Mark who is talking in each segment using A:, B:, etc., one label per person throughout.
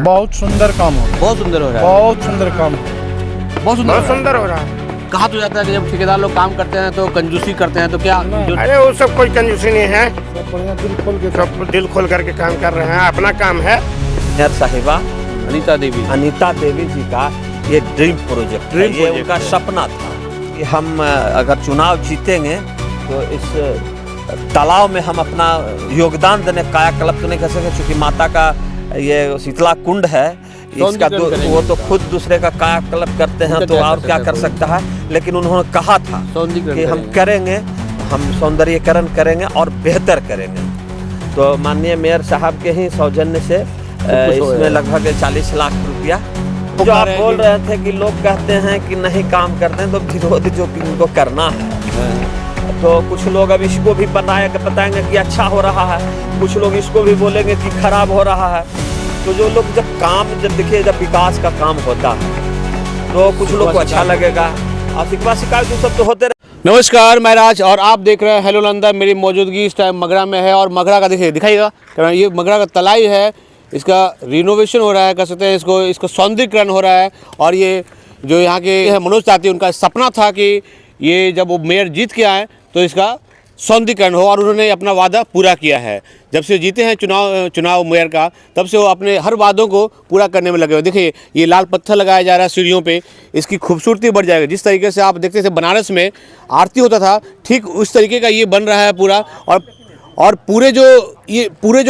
A: बहुत सुंदर काम हो रहा है।
B: बहुत सुंदर हो रहा है।
A: बहुत सुंदर काम हो रहा है।
B: बहुत
C: सुंदर हो रहा है।
B: कहा तो जाता है कि जब ठेकेदार लोग काम करते हैं तो कंजूसी करते हैं, तो क्या
C: अरे वो सब कोई कंजूसी नहीं है,
A: सब बढ़िया दिल खोल के
C: सब दिल खोल करके काम कर रहे हैं, अपना काम है।
D: मेयर साहिबा
B: अनीता देवी
D: जी का ये ड्रीम प्रोजेक्ट है, ये उनका सपना था कि हम अगर चुनाव जीतेंगे तो इस तालाब में हम अपना योगदान देने, कायाकल्प तो नहीं कर सके क्योंकि माता का ये शीतला कुंड है, इसका वो तो खुद दूसरे का कायाकल्प करते हैं, तो और क्या कर सकता है। लेकिन उन्होंने कहा था कि हम करेंगे, हम सौंदर्यीकरण करेंगे और बेहतर करेंगे। तो माननीय मेयर साहब के ही सौजन्य से इसमें लगभग 40 लाख रुपया, जो आप बोल रहे थे कि लोग कहते हैं कि नहीं काम करते हैं, तो विरोध जो कि उनको करना है, तो कुछ लोग अब इसको भी बताएंगे कि अच्छा हो रहा है, कुछ लोग इसको भी बोलेंगे कि खराब हो रहा है। तो जो लोग जब देखिए जब विकास का काम होता है तो कुछ लोग को अच्छा लगेगा, और शिकायत सब तो होते रहे।
B: नमस्कार, मैं राज और आप देख रहे हैं हेलो लंदन। मेरी मौजूदगी इस टाइम मगरा में है और मगरा का दिखाइएगा, ये मगरा का तलाई है, इसका रिनोवेशन हो रहा है, कह सकते हैं इसको सौंदर्यीकरण हो रहा है। और ये जो यहाँ के मनोज ताती, उनका सपना था कि ये जब वो मेयर जीत के आए तो इसका सौंदर्यीकरण हो, और उन्होंने अपना वादा पूरा किया है। जब से जीते हैं चुनाव मेयर का, तब से वो अपने हर वादों को पूरा करने में लगे हुए। देखिए ये लाल पत्थर लगाया जा रहा है सीढ़ियों पे, इसकी खूबसूरती बढ़ जाएगी। जिस तरीके से आप देखते थे बनारस में आरती होता था, ठीक उस तरीके का ये बन रहा है पूरा। और पूरे जो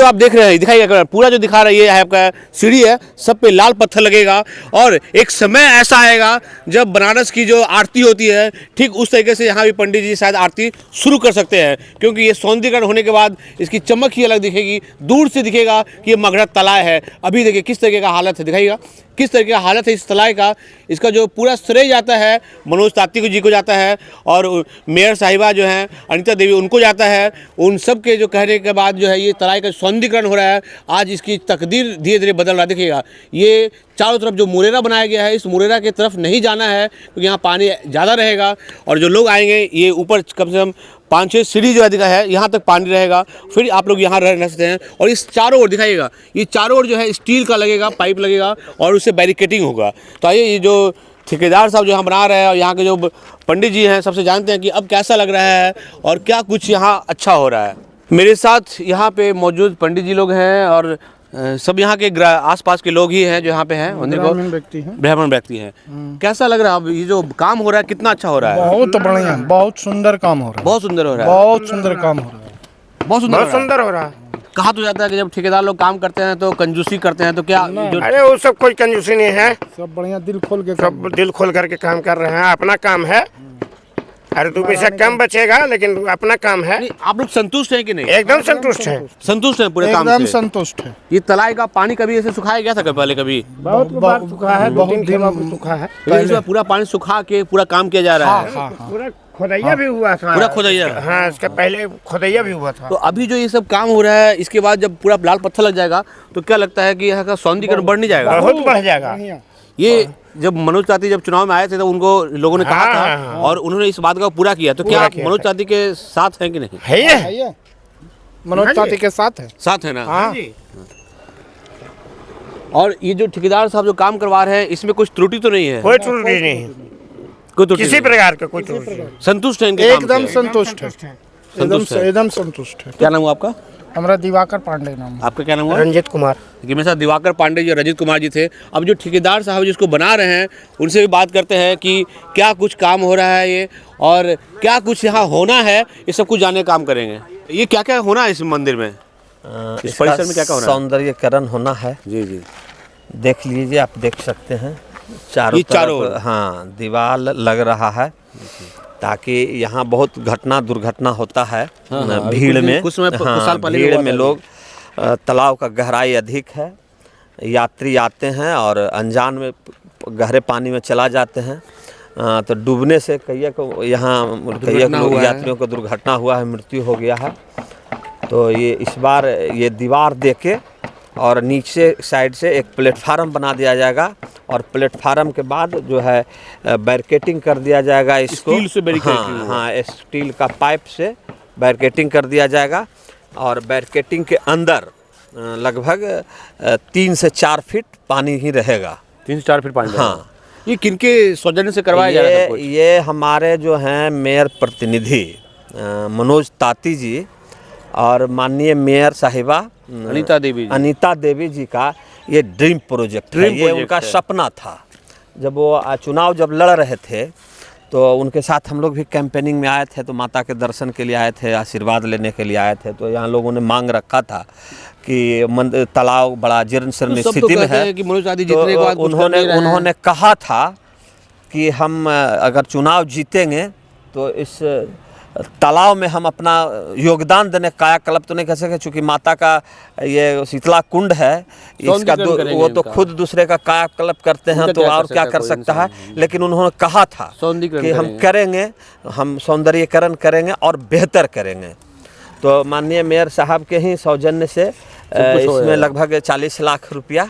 B: आप देख रहे हैं, दिखाइएगा, पूरा जो दिखा रहा है ये आपका सीढ़ी है, सब पे लाल पत्थर लगेगा। और एक समय ऐसा आएगा जब बनारस की जो आरती होती है, ठीक उस तरीके से यहाँ भी पंडित जी शायद आरती शुरू कर सकते हैं, क्योंकि ये सौंदर्यीकरण होने के बाद इसकी चमक ही अलग दिखेगी। दूर से दिखेगा कि ये मगरा तालाब है। अभी देखिए किस तरीके का हालत है, दिखाइएगा किस तरीके का हालत है इस तालाब का। इसका जो पूरा श्रेय जाता है मनोज ताती जी को जाता है, और मेयर साहिबा जो हैं अनीता देवी, उनको जाता है। उन सब के जो कहने के बाद जो है ये तालाब का सौंदर्यीकरण हो रहा है। आज इसकी तकदीर धीरे धीरे बदल रहा है। देखिएगा ये चारों तरफ जो मुरेरा बनाया गया है, इस मुरेरा की तरफ नहीं जाना है क्योंकि यहाँ पानी ज़्यादा रहेगा, और जो लोग आएंगे ये ऊपर कम से कम 5-6 सीढ़ी जो है यहाँ तक पानी रहेगा, फिर आप लोग यहाँ रह सकते हैं। और इस चारों ओर दिखाइएगा, ये चारों ओर जो है स्टील का लगेगा, पाइप लगेगा, और उससे बैरिकेटिंग होगा। तो आइए ये जो ठेकेदार साहब जो यहाँ बना रहे हैं और यहाँ के जो पंडित जी हैं, सबसे जानते हैं कि अब कैसा लग रहा है और क्या कुछ यहाँ अच्छा हो रहा है। मेरे साथ यहाँ पे मौजूद पंडित जी लोग हैं, और सब यहाँ के आसपास के लोग ही हैं जो यहाँ पे हैं, ब्राह्मण व्यक्ति हैं। कैसा लग रहा है अब ये जो काम हो रहा है, कितना अच्छा हो रहा है?
A: बहुत बढ़िया, बहुत सुंदर काम हो रहा है।
B: बहुत सुंदर हो रहा है।
A: बहुत सुंदर काम हो रहा है।
B: बहुत
C: सुंदर हो रहा है।
B: कहा तो जाता है कि जब ठेकेदार लोग काम करते हैं तो कंजूसी करते हैं, तो क्या
C: अरे वो सब कोई कंजूसी नहीं है,
A: सब बढ़िया दिल खोल के
C: सब दिल खोल करके काम कर रहे हैं, अपना काम है। अरे 2 पैसा कम बचेगा, लेकिन अपना काम है।
B: आप लोग संतुष्ट हैं कि नहीं?
C: एकदम संतुष्ट है,
B: संतुष्ट हैं पूरे काम से?
A: एकदम संतुष्ट है।
B: ये तालाब का पानी कभी ऐसे सुखाया गया था पहले? कभी
C: बहुत बार सूखा है, 2-3 खेमा को सूखा है।
B: इसमें पूरा पानी सुखा के पूरा काम किया जा रहा है।
C: पूरा खोदैया भी हुआ था,
B: पूरा खोदैया।
C: हाँ, इसका पहले खोदैया भी हुआ था।
B: तो अभी जो ये सब काम हो रहा है, इसके बाद जब पूरा लाल पत्थर लग जाएगा तो क्या लगता है कि यहाँ का सौंदर्यीकरण बढ़ नहीं जाएगा?
C: बहुत बढ़ जाएगा।
B: ये जब मनोज ताती जब चुनाव में आए थे तो उनको लोगों ने कहा था, और उन्होंने इस बात का पूरा किया। तो क्या आप मनोज ताती के साथ हैं कि नहीं?
A: है, मनोज ताती के साथ है।
B: साथ है ना?
C: हाँ।
B: और ये जो ठेकेदार साहब जो काम करवा रहे हैं, इसमें कुछ त्रुटि तो नहीं है?
C: कोई त्रुटि नहीं, किसी प्रकार का कोई त्रुटि।
B: संतुष्ट हैं?
A: एकदम संतुष्ट है, एकदम संतुष्ट है।
B: क्या नाम हुआ आपका?
A: हमारा दिवाकर पांडे नाम।
B: आपका क्या नाम हुआ?
C: रंजित कुमार।
B: मेरे साथ दिवाकर पांडे जी, रंजित कुमार जी थे। अब जो ठेकेदार साहब जिसको बना रहे हैं, उनसे भी बात करते हैं कि क्या कुछ काम हो रहा है ये, और क्या कुछ यहाँ होना है, ये सब कुछ जानने काम करेंगे। ये क्या क्या होना है इस मंदिर में, इस परिसर में क्या क्या होना है?
D: सौंदर्यीकरण होना है।
B: जी जी, देख
D: लीजिए, आप देख सकते हैं चारों हाँ दीवार लग रहा है, ताकि यहाँ बहुत दुर्घटना होता है। भीड़ में, भीड़ में लोग, तालाब का गहराई अधिक है, यात्री आते हैं और अनजान में गहरे पानी में चला जाते हैं, तो डूबने से कई यात्रियों को दुर्घटना हुआ है, मृत्यु हो गया है। तो ये इस बार ये दीवार देके और नीचे साइड से एक प्लेटफार्म बना दिया जाएगा, और प्लेटफार्म के बाद जो है बैरिकेटिंग कर दिया जाएगा इसको,
B: स्टील से बैरिकेटिंग।
D: हाँ, स्टील का पाइप से बैरिकेटिंग कर दिया जाएगा, और बैरिकेटिंग के अंदर लगभग 3 से 4 फीट पानी ही रहेगा।
B: 3 से 4 फीट पानी?
D: हाँ।
B: ये किनके सौजन्य से करवाया जा रहा है सब कुछ?
D: ये हमारे जो हैं मेयर प्रतिनिधि मनोज ताती जी और माननीय मेयर साहिबा अनीता देवी जी का ये ड्रीम प्रोजेक्ट है। ये उनका सपना था। जब वो चुनाव जब लड़ रहे थे तो उनके साथ हम लोग भी कैंपेनिंग में आए थे, तो माता के दर्शन के लिए आए थे, आशीर्वाद लेने के लिए आए थे। तो यहाँ लोगों ने मांग रखा था कि तालाब बड़ा जीर्ण शीर्ण स्थिति में है, तो उन्होंने कहा था कि हम अगर चुनाव जीतेंगे तो इस तालाब में हम अपना योगदान देने, कायाकल्प तो नहीं कह सके चूँकि माता का ये शीतला कुंड है, इसका वो तो खुद दूसरे का कायाकल्प करते हैं, तो और क्या कर सकता है। लेकिन उन्होंने कहा था कि हम करेंगे, हम सौंदर्यीकरण करेंगे और बेहतर करेंगे। तो माननीय मेयर साहब के ही सौजन्य से इसमें लगभग 40 लाख रुपया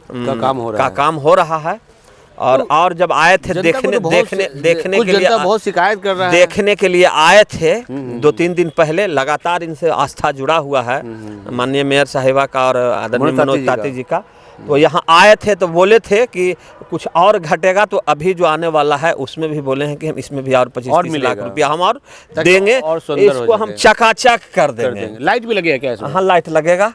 D: का काम हो रहा है। और जब आए थे देखने के लिए,
B: बहुत शिकायत कर रहा है,
D: देखने के लिए आए थे 2-3 दिन पहले। लगातार इनसे आस्था जुड़ा हुआ है माननीय मेयर साहिबा का और आदरणीय मनोज ताती जी का। तो यहाँ आए थे तो बोले थे कि कुछ और घटेगा, तो अभी जो आने वाला है उसमें भी बोले हैं कि हम इसमें भी और 25-30 लाख रुपया हम और देंगे, इसको हम चकाचक कर देंगे।
B: लाइट भी लगेगा क्या इसमें?
D: हाँ, लाइट लगेगा।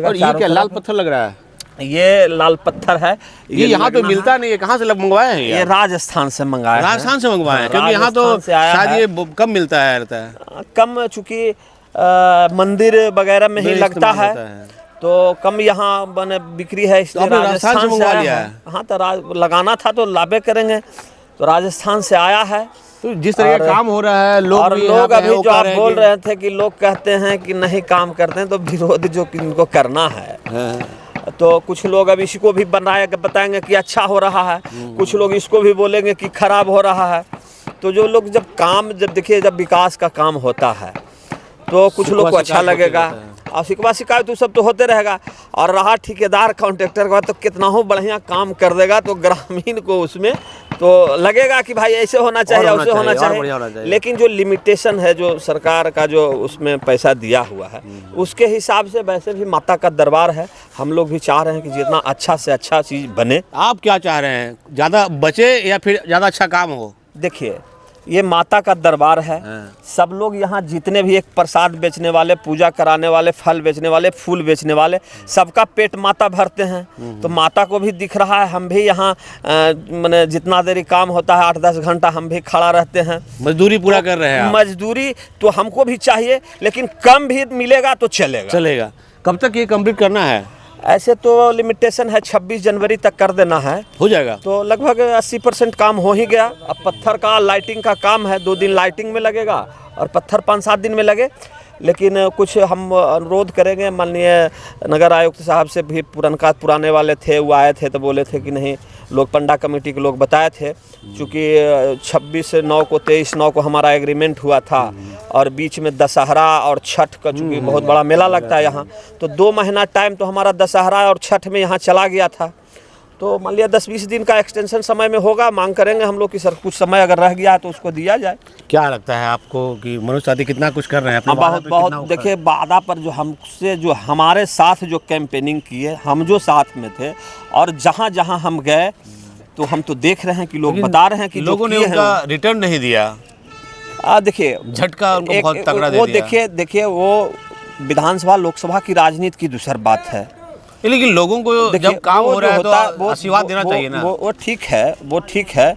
B: और ये क्या लाल पत्थर लग रहा है?
D: ये लाल पत्थर है।
B: ये यहाँ तो मिलता नहीं है, कहाँ से मंगवाए हैं?
D: ये राजस्थान से मंगाए हैं।
B: राजस्थान से मंगवाए हैं, क्योंकि यहाँ तो शायद ये कम मिलता है,
D: कम, चूँकि मंदिर वगैरह में ही लगता है तो कम यहाँ बने बिक्री है, इसलिए राजस्थान से मंगवा लिया है। हाँ, तो लगाना था तो लाभे करेंगे, तो राजस्थान से आया है।
B: तो जिस तरह का काम हो रहा है, लोग
D: अभी जो आप बोल रहे थे कि लोग कहते हैं कि नहीं काम करते हैं, तो विरोध जो इनको करना है, तो कुछ लोग अब इसको भी बताएंगे कि अच्छा हो रहा है, कुछ लोग इसको भी बोलेंगे कि खराब हो रहा है। तो जो लोग जब देखिए, जब विकास का काम होता है तो कुछ लोग को अच्छा लगेगा, और शिकवा शिकायत तो सब तो होते रहेगा। और रहा ठेकेदार कॉन्ट्रैक्टर का, तो कितना हो बढ़िया काम कर देगा, तो ग्रामीण को उसमें तो लगेगा कि भाई ऐसे होना चाहिए, वैसे होना चाहिए। लेकिन जो लिमिटेशन है, जो सरकार का जो उसमें पैसा दिया हुआ है, उसके हिसाब से वैसे भी माता का दरबार है। हम लोग भी चाह रहे हैं कि जितना अच्छा से अच्छा चीज़ बने।
B: आप क्या चाह रहे हैं, ज़्यादा बचे या फिर ज़्यादा अच्छा काम हो?
D: देखिए, ये माता का दरबार है। सब लोग यहाँ जितने भी एक प्रसाद बेचने वाले, पूजा कराने वाले, फल बेचने वाले, फूल बेचने वाले, सबका पेट माता भरते हैं। तो माता को भी दिख रहा है। हम भी यहाँ मैंने जितना देरी काम होता है 8-10 घंटा हम भी खड़ा रहते हैं,
B: मजदूरी पूरा कर रहे हैं।
D: मजदूरी तो हमको भी चाहिए, लेकिन कम भी मिलेगा तो चलेगा।
B: कब तक ये कंप्लीट करना है?
D: ऐसे तो लिमिटेशन है 26 जनवरी तक कर देना है,
B: हो जाएगा।
D: तो लगभग 80% काम हो ही गया। अब पत्थर का लाइटिंग का काम है, 2 दिन लाइटिंग में लगेगा और पत्थर 5-7 दिन में लगे। लेकिन कुछ हम अनुरोध करेंगे माननीय नगर आयुक्त साहब से भी। पुराने वाले थे, वो आए थे तो बोले थे कि नहीं, लोग पंडा कमेटी के लोग बताए थे, चूँकि 26/9 को हमारा एग्रीमेंट हुआ था, और बीच में दशहरा और छठ का चूँकि बहुत बड़ा मेला लगता है यहाँ, तो 2 महीना टाइम तो हमारा दशहरा और छठ में यहाँ चला गया था। तो मान लिया 10-20 दिन का एक्सटेंशन समय में होगा। मांग करेंगे हम लोग कि सर कुछ समय अगर रह गया तो उसको दिया जाए।
B: क्या लगता है आपको कि मनोज ताती कितना कुछ कर रहे हैं?
D: बहुत देखिए, वादा पर जो हमारे साथ जो कैंपेनिंग किए, हम जो साथ में थे, और जहाँ जहाँ हम गए तो हम तो देख रहे हैं कि लोग बता रहे हैं कि
B: लोगों ने उनका रिटर्न नहीं दिया।
D: देखिए,
B: झटका उनको बहुत तगड़ा दे दिया।
D: देखिए वो विधानसभा लोकसभा की राजनीति की दूसरी बात है,
B: लेकिन लोगों को जब काम हो रहा है तो आशीर्वाद देना चाहिए ना।
D: वो ठीक है।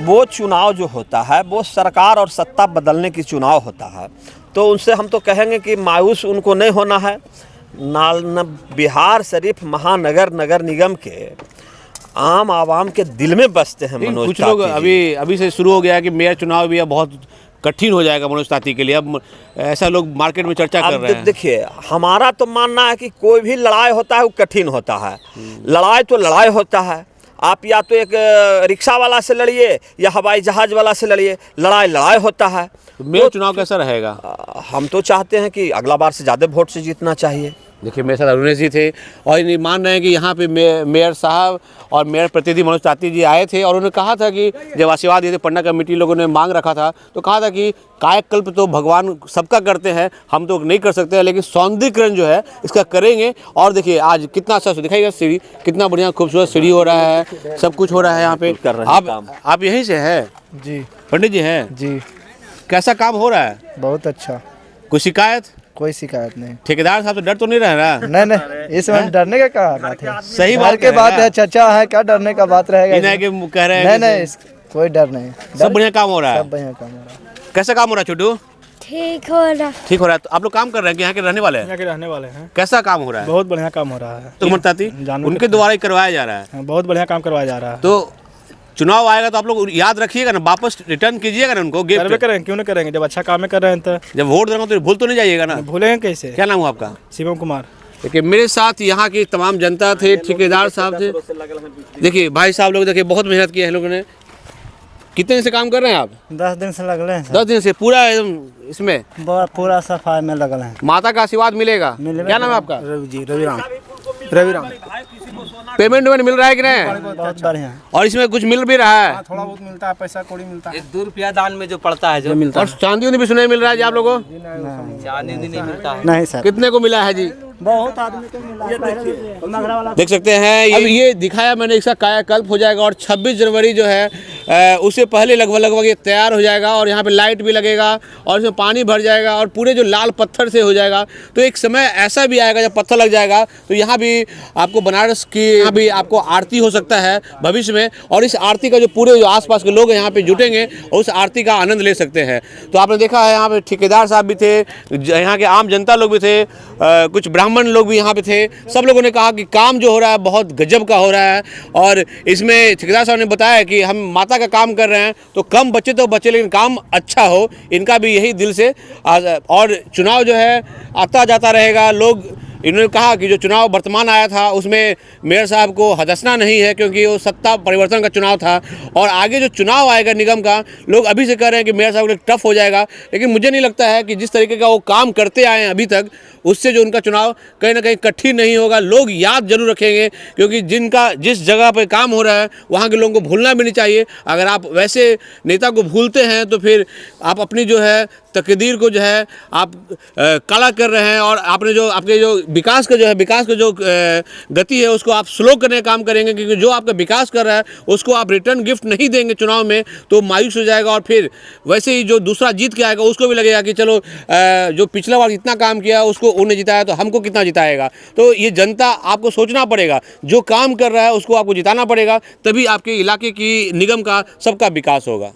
D: वो चुनाव जो होता है वो सरकार और सत्ता बदलने की चुनाव होता है, तो उनसे हम तो कहेंगे कि मायूस उनको नहीं होना है। बिहार शरीफ महानगर नगर निगम के आम आवाम के दिल में बसते हैं मनोज ताती।
B: कुछ लोग अभी से शुरू हो गया है कि मेयर चुनाव भी अब बहुत कठिन हो जाएगा मनोज ताती के लिए, अब ऐसा लोग मार्केट में चर्चा कर रहे हैं।
D: देखिए, हमारा तो मानना है कि कोई भी लड़ाई होता है वो कठिन होता है। लड़ाई तो लड़ाई होता है। आप या तो एक रिक्शा वाला से लड़िए या हवाई जहाज वाला से लड़िए, लड़ाई होता है।
B: तो मेयर चुनाव कैसा रहेगा?
D: हम तो चाहते हैं कि अगला बार से ज़्यादा वोट से जीतना चाहिए।
B: देखिए मेरे साथ अरुणेश जी थे और ये मान रहे हैं कि यहाँ पे मेयर साहब और मेयर प्रतिनिधि मनोज ताती जी आए थे और उन्होंने कहा था कि जब आशीर्वाद दिए थे, पन्ना कमेटी लोगों ने मांग रखा था तो कहा था कि कायाकल्प तो भगवान सबका करते हैं, हम तो नहीं कर सकते, लेकिन सौंदर्यीकरण जो है इसका करेंगे। और देखिए आज कितना अच्छा दिखाइएगा, सीढ़ी कितना बढ़िया खूबसूरत सीढ़ी हो रहा है, सब कुछ हो रहा है यहाँ पे। आप यहीं से हैं?
A: जी
B: पंडित जी हैं
A: जी।
B: कैसा काम हो रहा है?
A: बहुत अच्छा।
B: कोई शिकायत?
A: कोई शिकायत नहीं।
B: ठेकेदार साहब तो डर तो नहीं रह रहा?
A: नहीं नहीं, इसमें डरने का क्या बात है?
B: सही
A: घर
B: बात
A: के बात है, चाचा है, क्या डरने का बात रहेगा?
B: कह रहे हैं
A: नहीं नहीं, कोई डर नहीं,
B: सब बढ़िया काम हो रहा है।
A: सब बढ़िया काम हो रहा है।
B: कैसा काम हो रहा है छोटू?
E: ठीक हो रहा।
B: ठीक हो रहा है। तो आप लोग काम कर रहे हैं कि यहाँ के रहने वाले हैं?
A: यहाँ के रहने वाले हैं।
B: कैसा काम हो रहा है?
A: बहुत बढ़िया काम हो रहा है।
B: तो ताती उनके द्वारा ही करवाया जा रहा है।
A: बहुत बढ़िया काम करवाया जा रहा है।
B: तो चुनाव आएगा तो आप लोग याद रखिएगा ना, वापस रिटर्न कीजिएगा ना उनको गिफ्ट।
A: करेंगे, क्यों नहीं करेंगे? जब अच्छा काम कर रहे हैं तो
B: जब वोट देंगे तो भूल तो नहीं जाइएगा ना?
A: भूलेंगे कैसे?
B: क्या नाम है आपका?
A: शिवम कुमार।
B: देखिए मेरे साथ यहाँ की तमाम जनता थे, ठेकेदार साहब थे। देखिए भाई साहब लोग देखिए बहुत मेहनत की है लोगों ने। कितने दिन से काम कर रहे हैं आप?
A: 10 दिन से लगले हैं।
B: 10 दिन से पूरा एकदम इसमें
A: पूरा सफाई में लगल है।
B: माता का आशीर्वाद मिलेगा। क्या नाम है आपका?
A: रविराम।
B: पेमेंट मिल रहा है कि नहीं?
A: बहुत बढ़िया।
B: और इसमें कुछ मिल भी रहा है?
A: थोड़ा बहुत मिलता है, पैसा कौड़ी मिलता है।
D: 2 रुपया दान में जो पड़ता है, जो मिलता
B: और चांदी उन्हें भी सुने मिल रहा है जी आप लोगों को?
D: चांदी नहीं मिलता है।
A: नहीं सर,
B: कितने को मिला है जी?
A: बहुत आदमी को मिला।
B: देख सकते हैं अब ये दिखाया मैंने, इसका कायाकल्प हो जाएगा और 26 जनवरी जो है उससे पहले लगभग ये तैयार हो जाएगा और यहाँ पे लाइट भी लगेगा और इसमें पानी भर जाएगा और पूरे जो लाल पत्थर से हो जाएगा। तो एक समय ऐसा भी आएगा जब पत्थर लग जाएगा तो यहाँ भी आपको बनारस की यहाँ भी आपको आरती हो सकता है भविष्य में, और इस आरती का जो पूरे जो आसपास के लोग यहाँ पे जुटेंगे और उस आरती का आनंद ले सकते हैं। तो आपने देखा है यहाँ पे ठेकेदार साहब भी थे, यहाँ के आम जनता लोग भी थे, कुछ ब्राह्मण लोग भी यहाँ पे थे। सब लोगों ने कहा कि काम जो हो रहा है बहुत गजब का हो रहा है और इसमें ठेकेदार साहब ने बताया कि हम माता का काम कर रहे हैं तो कम बचे तो बचे लेकिन काम अच्छा हो, इनका भी यही दिल से। और चुनाव जो है आता जाता रहेगा। लोग इन्होंने कहा कि जो चुनाव वर्तमान आया था उसमें मेयर साहब को हदसना नहीं है क्योंकि वो सत्ता परिवर्तन का चुनाव था, और आगे जो चुनाव आएगा निगम का, लोग अभी से कह रहे हैं कि मेयर साहब के लिए टफ हो जाएगा, लेकिन मुझे नहीं लगता है कि जिस तरीके का वो काम करते आए हैं अभी तक उससे जो उनका चुनाव कहीं ना कहीं कठिन नहीं होगा। लोग याद जरूर रखेंगे क्योंकि जिस जगह पर काम हो रहा है वहाँ के लोगों को भूलना भी नहीं चाहिए। अगर आप वैसे नेता को भूलते हैं तो फिर आप अपनी जो है तकदीर को जो है आप काला कर रहे हैं और आपने जो आपके जो विकास का जो गति है उसको आप स्लो करने का काम करेंगे, क्योंकि जो आपका विकास कर रहा है उसको आप रिटर्न गिफ्ट नहीं देंगे चुनाव में तो मायूस हो जाएगा। और फिर वैसे ही जो दूसरा जीत के आएगा उसको भी लगेगा कि चलो जो पिछला बार इतना काम किया उसको उन्हें जिताया तो हमको कितना जिताएगा। तो ये जनता आपको सोचना पड़ेगा, जो काम कर रहा है उसको आपको जिताना पड़ेगा, तभी आपके इलाके की निगम का सबका विकास होगा।